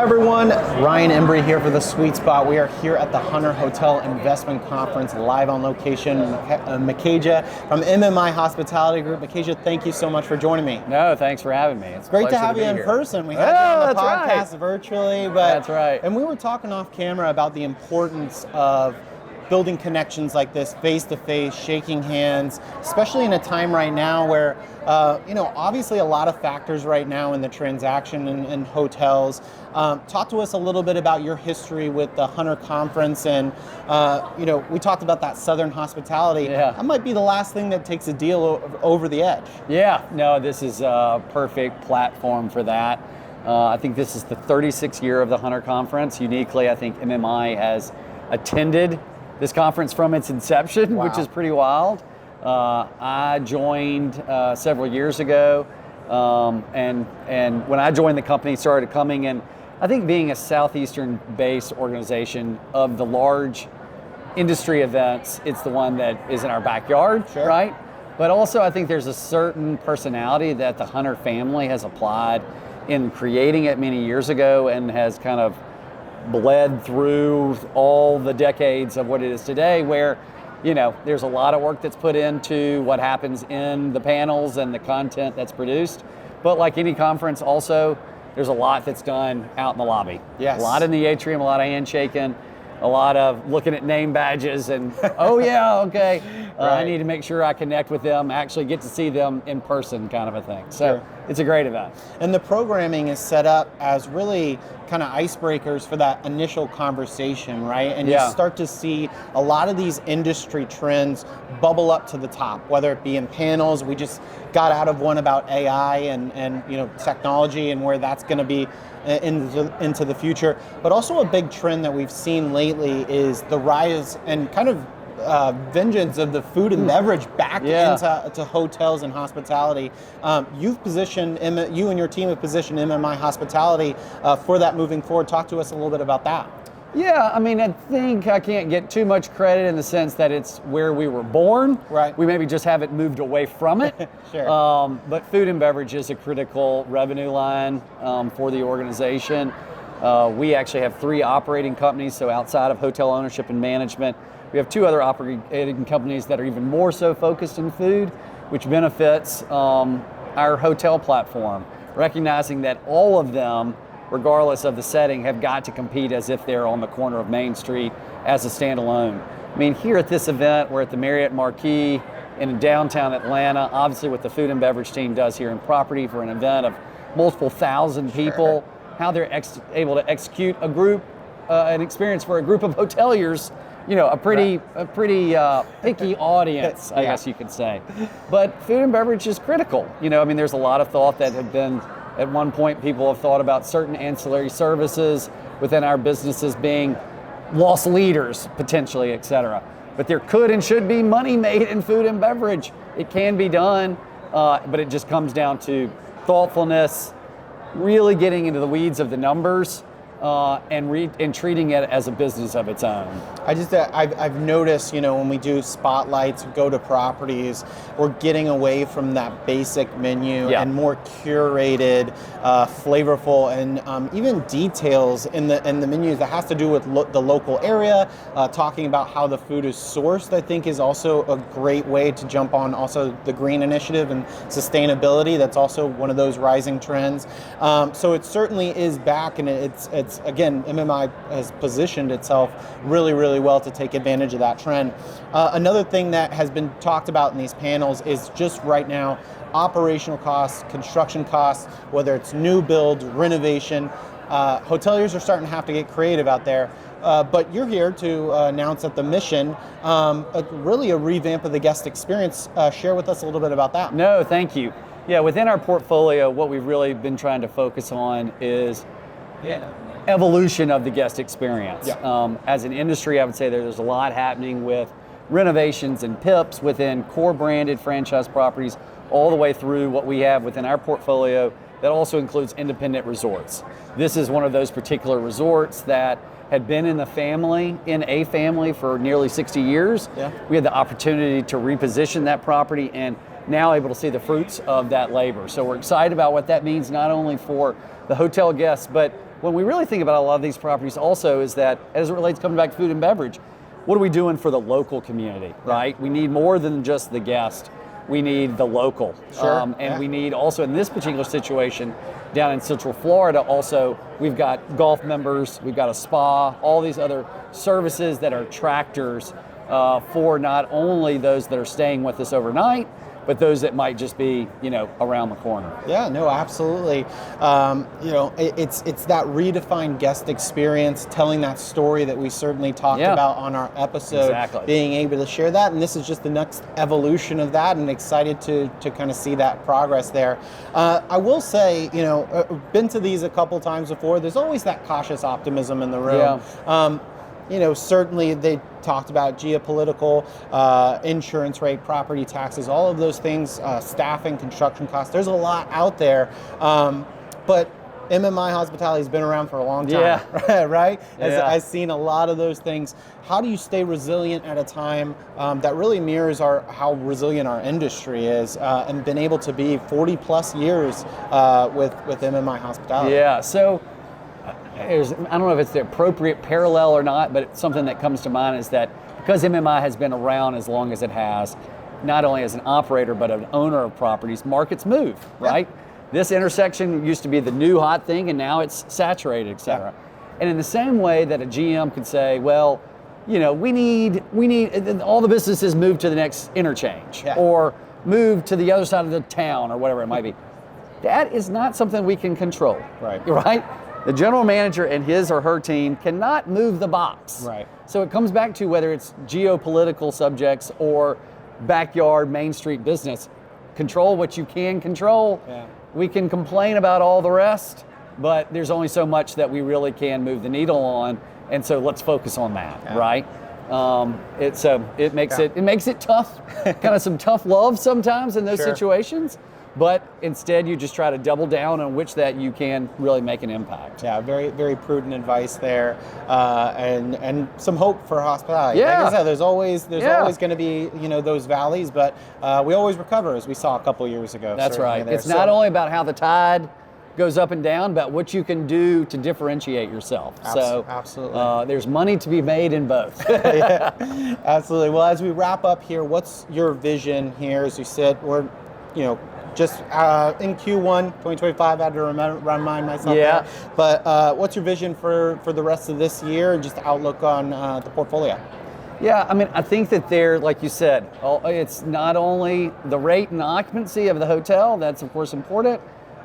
everyone, Ryan Embry here for The Sweet Spot. We are here at the Hunter Hotel Investment Conference, live on location. Micajah from MMI Hospitality Group. Micajah, thank you so much for joining me. No, thanks for having me. It's great to have you in person. We had you on the podcast virtually, but that's right. And we were talking off camera about the importance of building connections like this, face-to-face, shaking hands, especially in a time right now where, obviously a lot of factors right now in the transaction in hotels. Talk to us a little bit about your history with the Hunter Conference, and we talked about that Southern hospitality. Yeah. That might be the last thing that takes a deal over the edge. Yeah, no, this is a perfect platform for that. I think this is the 36th year of the Hunter Conference. Uniquely, I think MMI has attended this conference from its inception, Wow. which is pretty wild. I joined several years ago, and when I joined the company, started coming, and I think being a Southeastern-based organization of the large industry events, it's the one that is in our backyard, Sure. right? But also I think there's a certain personality that the Hunter family has applied in creating it many years ago and has kind of bled through all the decades of what it is today, where there's a lot of work that's put into what happens in the panels and the content that's produced. But like any conference also, there's a lot that's done out in the lobby. Yes. A lot in the atrium, a lot of handshaking, a lot of looking at name badges and, oh yeah, okay. Right. I need to make sure I connect with them, actually get to see them in person, kind of a thing. So Sure. It's a great event. And the programming is set up as really kind of icebreakers for that initial conversation, right? And Yeah. you start to see a lot of these industry trends bubble up to the top, whether it be in panels. We just got out of one about AI and technology and where that's going to be into the future. But also a big trend that we've seen lately is the rise and kind of vengeance of the food and beverage back into hotels and hospitality. You and your team have positioned MMI Hospitality for that moving forward. Talk to us a little bit about that. Yeah, I mean, I think I can't get too much credit in the sense that it's where we were born. Right. We maybe just haven't moved away from it. Sure. But food and beverage is a critical revenue line for the organization. We actually have 3 operating companies, so outside of hotel ownership and management, we have 2 other operating companies that are even more so focused in food, which benefits our hotel platform, recognizing that all of them, regardless of the setting, have got to compete as if they're on the corner of Main Street as a standalone. I mean, here at this event, we're at the Marriott Marquis in downtown Atlanta, obviously what the food and beverage team does here in property for an event of multiple thousand people, how they're able to execute an experience for a group of hoteliers, a pretty picky audience, I guess you could say. But food and beverage is critical. There's a lot of thought that have been, at one point, people have thought about certain ancillary services within our businesses being lost leaders, potentially, et cetera. But there could and should be money made in food and beverage. It can be done, but it just comes down to thoughtfulness, really getting into the weeds of the numbers, and treating it as a business of its own. I've noticed, when we do spotlights, go to properties, we're getting away from that basic menu and more curated, flavorful, and even details in the menus that has to do with the local area. Talking about how the food is sourced, I think, is also a great way to jump on also the green initiative and sustainability. That's also one of those rising trends. So it certainly is back, and it's again, MMI has positioned itself really, really well to take advantage of that trend. Another thing that has been talked about in these panels is just right now, operational costs, construction costs, whether it's new build, renovation. Hoteliers are starting to have to get creative out there. But you're here to announce that the mission, really a revamp of the guest experience. Share with us a little bit about that. No, thank you. Yeah, within our portfolio, what we've really been trying to focus on is evolution of the guest experience. As an industry, I would say there's a lot happening with renovations and PIPs within core branded franchise properties, all the way through what we have within our portfolio that also includes independent resorts. This is one of those particular resorts that had been in a family for nearly 60 years. We had the opportunity to reposition that property and now able to see the fruits of that labor. So we're excited about what that means, not only for the hotel guests, but when we really think about a lot of these properties also is that, as it relates coming back to food and beverage, what are we doing for the local community, right? We need more than just the guest. We need the local. Sure. And we need also, in this particular situation, down in Central Florida, also, we've got golf members, we've got a spa, all these other services that are attractors for not only those that are staying with us overnight, but those that might just be, around the corner. Yeah, no, absolutely. It's that redefined guest experience, telling that story that we certainly talked about on our episode, being able to share that, and this is just the next evolution of that, and excited to kind of see that progress there. I will say, been to these a couple times before, there's always that cautious optimism in the room. Certainly they talked about geopolitical, insurance rate, property taxes, all of those things, staffing, construction costs. There's a lot out there, but MMI Hospitality has been around for a long time, right? I've seen a lot of those things. How do you stay resilient at a time that really mirrors how resilient our industry is, and been able to be 40 plus years with MMI Hospitality? Yeah, so I don't know if it's the appropriate parallel or not, but it's something that comes to mind is that because MMI has been around as long as it has, not only as an operator but an owner of properties, markets move, right? This intersection used to be the new hot thing, and now it's saturated, et cetera. And in the same way that a GM could say, well, we need all the businesses move to the next interchange or move to the other side of the town or whatever it might be. That is not something we can control, right? The general manager and his or her team cannot move the box. Right. So it comes back to whether it's geopolitical subjects or backyard Main Street business. Control what you can control. Yeah. We can complain about all the rest, but there's only so much that we really can move the needle on, and so let's focus on that, right? It makes it tough, kind of some tough love sometimes in those situations. But instead, you just try to double down on which that you can really make an impact. Yeah, very, very prudent advice there, and some hope for hospitality. Yeah. Like I said, there's always going to be those valleys, but we always recover, as we saw a couple years ago. That's right. It's not only about how the tide goes up and down, but what you can do to differentiate yourself. Absolutely. There's money to be made in both. Yeah, absolutely. Well, as we wrap up here, what's your vision here as you sit? We're, just in Q1 2025, I had to remind myself there. But what's your vision for the rest of this year and just outlook on the portfolio? Yeah, I think that like you said, it's not only the rate and occupancy of the hotel, that's of course important,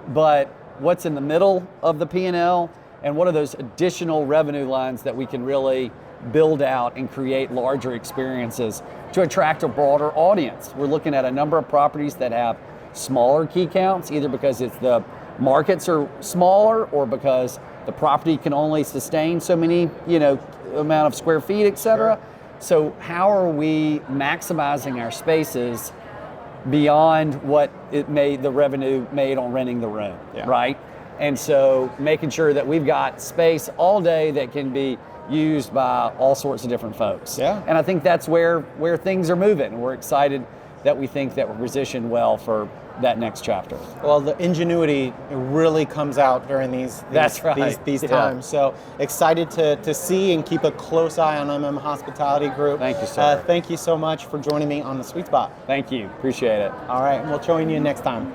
but what's in the middle of the P&L and what are those additional revenue lines that we can really build out and create larger experiences to attract a broader audience. We're looking at a number of properties that have smaller key counts, either because the markets are smaller or because the property can only sustain so many, amount of square feet, et cetera. So how are we maximizing our spaces beyond what the revenue made on renting the room, right? And so making sure that we've got space all day that can be used by all sorts of different folks. Yeah. And I think that's where things are moving. We're excited that we think that we're positioned well for that next chapter. Well, the ingenuity really comes out during these times. So excited to see and keep a close eye on MMI Hospitality Group. Thank you, sir. Thank you so much for joining me on The Sweet Spot. Thank you. Appreciate it. All right, and we'll join you next time.